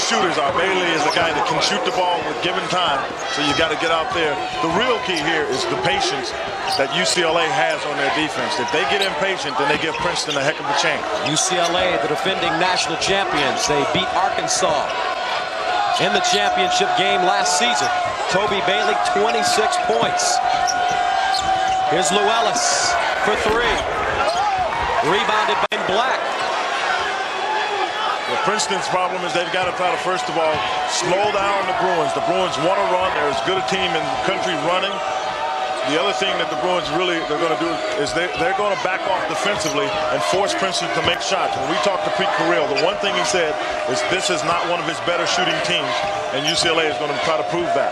shooters are. Bailey is a guy that can shoot the ball with given time, so you got to get out there. The real key here is the patience that UCLA has on their defense. If they get impatient, then they give Princeton a heck of a chance. UCLA, the defending national champions, they beat Arkansas in the championship game last season. Toby Bailey, 26 points. Here's Llewellyn for three. Rebounded by Black. Well, Princeton's problem is they've got to try to, first of all, slow down the Bruins. The Bruins want to run. They're as good a team in the country running. The other thing that the Bruins they're going to do is they're going to back off defensively and force Princeton to make shots. When we talked to Pete Carril, the one thing he said is this is not one of his better shooting teams, and UCLA is going to try to prove that.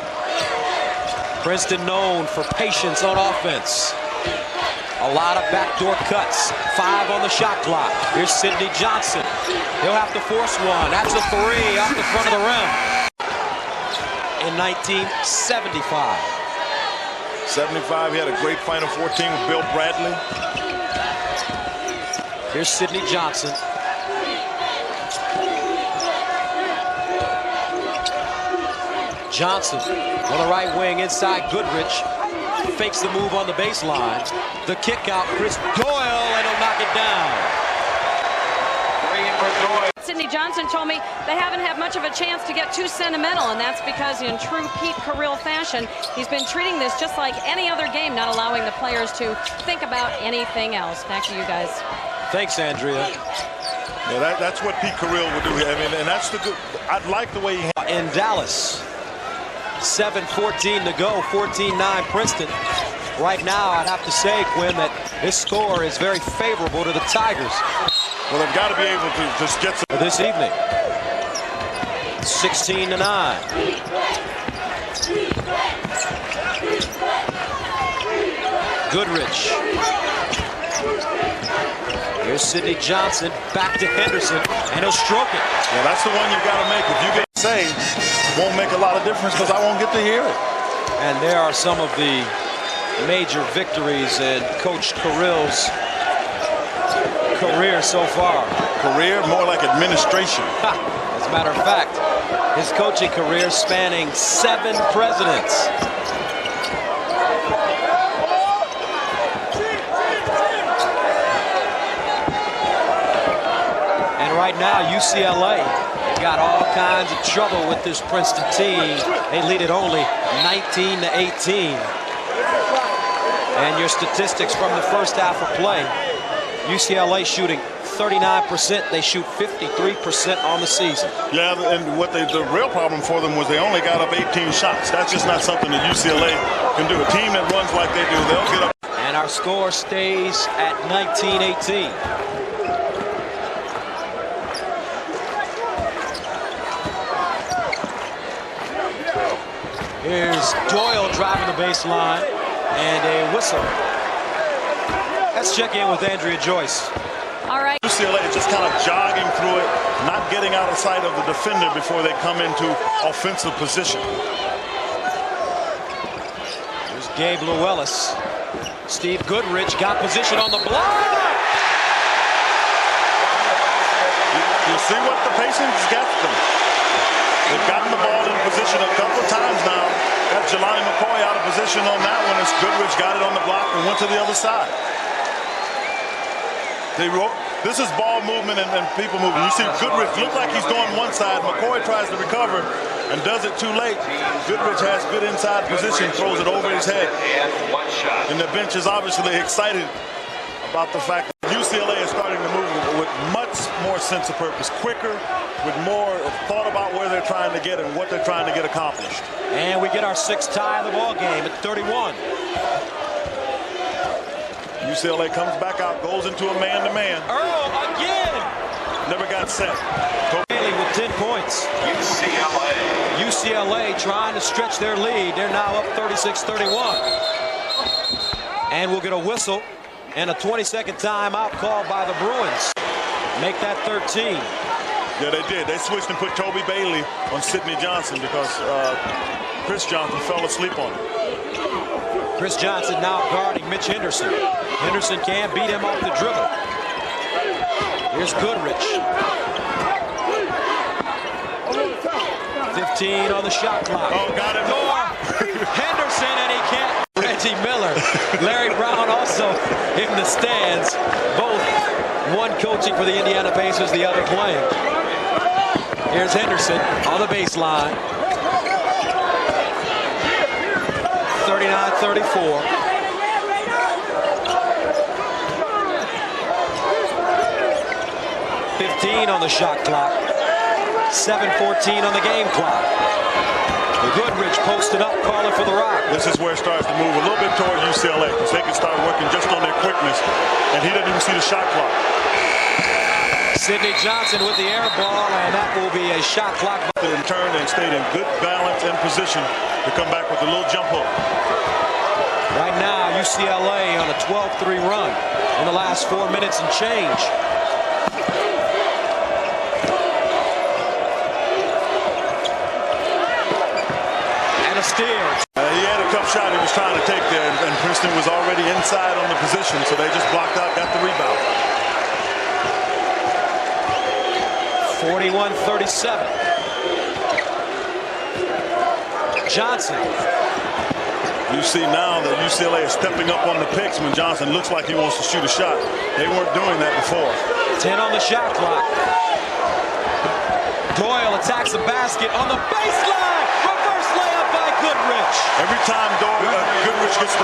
Princeton known for patience on offense. A lot of backdoor cuts. 5 on the shot clock. Here's Sidney Johnson. He'll have to force one. That's a three off the front of the rim. In 1975. 75, he had a great Final Four team with Bill Bradley. Here's Sidney Johnson. Johnson on the right wing inside Goodrich. Fakes the move on the baseline. The kick out, Chris Doyle, and he'll knock it down. Sidney Johnson told me they haven't had much of a chance to get too sentimental, and that's because in true Pete Carril fashion, he's been treating this just like any other game, not allowing the players to think about anything else. Back to you guys. Thanks, Andrea. Yeah, that's what Pete Carril would do. I mean, and that's the good. I like the way he. In Dallas, 7:14 to go, 14-9 Princeton. Right now, I'd have to say, Quinn, that this score is very favorable to the Tigers. Well, they've got to be able to just get some. This evening, 16-9. Goodrich. Here's Sidney Johnson, back to Henderson, and he'll stroke it. Yeah, that's the one you've got to make. If you get saved, won't make a lot of difference because I won't get to hear it. And there are some of the major victories in Coach Carril's career so far. Career, more like administration. As a matter of fact, his coaching career spanning 7 presidents. And right now, UCLA got all kinds of trouble with this Princeton team. They lead it only 19-18. And your statistics from the first half of play. UCLA shooting 39%. They shoot 53% on the season. Yeah, and the real problem for them was they only got up 18 shots. That's just not something that UCLA can do. A team that runs like they do, they'll get up. And our score stays at 19-18. Here's Doyle driving the baseline and a whistle. Let's check in with Andrea Joyce. All right. UCLA is just kind of jogging through it, not getting out of sight of the defender before they come into offensive position. Here's Gabe Llewellyn. Steve Goodrich got position on the block. You see what the patience gets them. They've gotten the ball in position a couple of times now. Got Jelani McCoy out of position on that one as Goodrich got it on the block and went to the other side. This is ball movement and people moving. You see Goodrich look like he's going one side. McCoy tries to recover and does it too late. Goodrich has good inside position, throws it over his head. And the bench is obviously excited about the fact that UCLA is starting to move with much more sense of purpose, quicker, with more thought about where they're trying to get and what they're trying to get accomplished. And we get our 6th tie of the ball game at 31. UCLA comes back out, goes into a man-to-man. Earl again. Never got set. Bailey with 10 points. UCLA trying to stretch their lead. They're now up 36-31. And we'll get a whistle and a 20-second timeout called by the Bruins. Make that 13. Yeah, they did. They switched and put Toby Bailey on Sidney Johnson because Chris Johnson fell asleep on him. Chris Johnson now guarding Mitch Henderson. Henderson can't beat him off the dribble. Here's Goodrich. 15 on the shot clock. Oh, got him. Henderson, and he can't. Reggie Miller. Larry Brown also in the stands. Both, one coaching for the Indiana Pacers, the other playing. Here's Henderson on the baseline. 39-34. On the shot clock. 7:14 on the game clock. Goodrich posted up, calling for the rock. This is where it starts to move a little bit toward UCLA, because they can start working just on their quickness, and he doesn't even see the shot clock. Sidney Johnson with the air ball, and that will be a shot clock. And turned and stayed in good balance and position to come back with a little jump hook. Right now, UCLA on a 12-3 run in the last 4 minutes and change. He had a tough shot he was trying to take there, and Princeton was already inside on the position, so they just blocked out, got the rebound. 41-37. Johnson. You see now that UCLA is stepping up on the picks when Johnson looks like he wants to shoot a shot. They weren't doing that before. 10 on the shot clock. Doyle attacks the basket on the baseline. Goodrich. Every time Goodrich gets the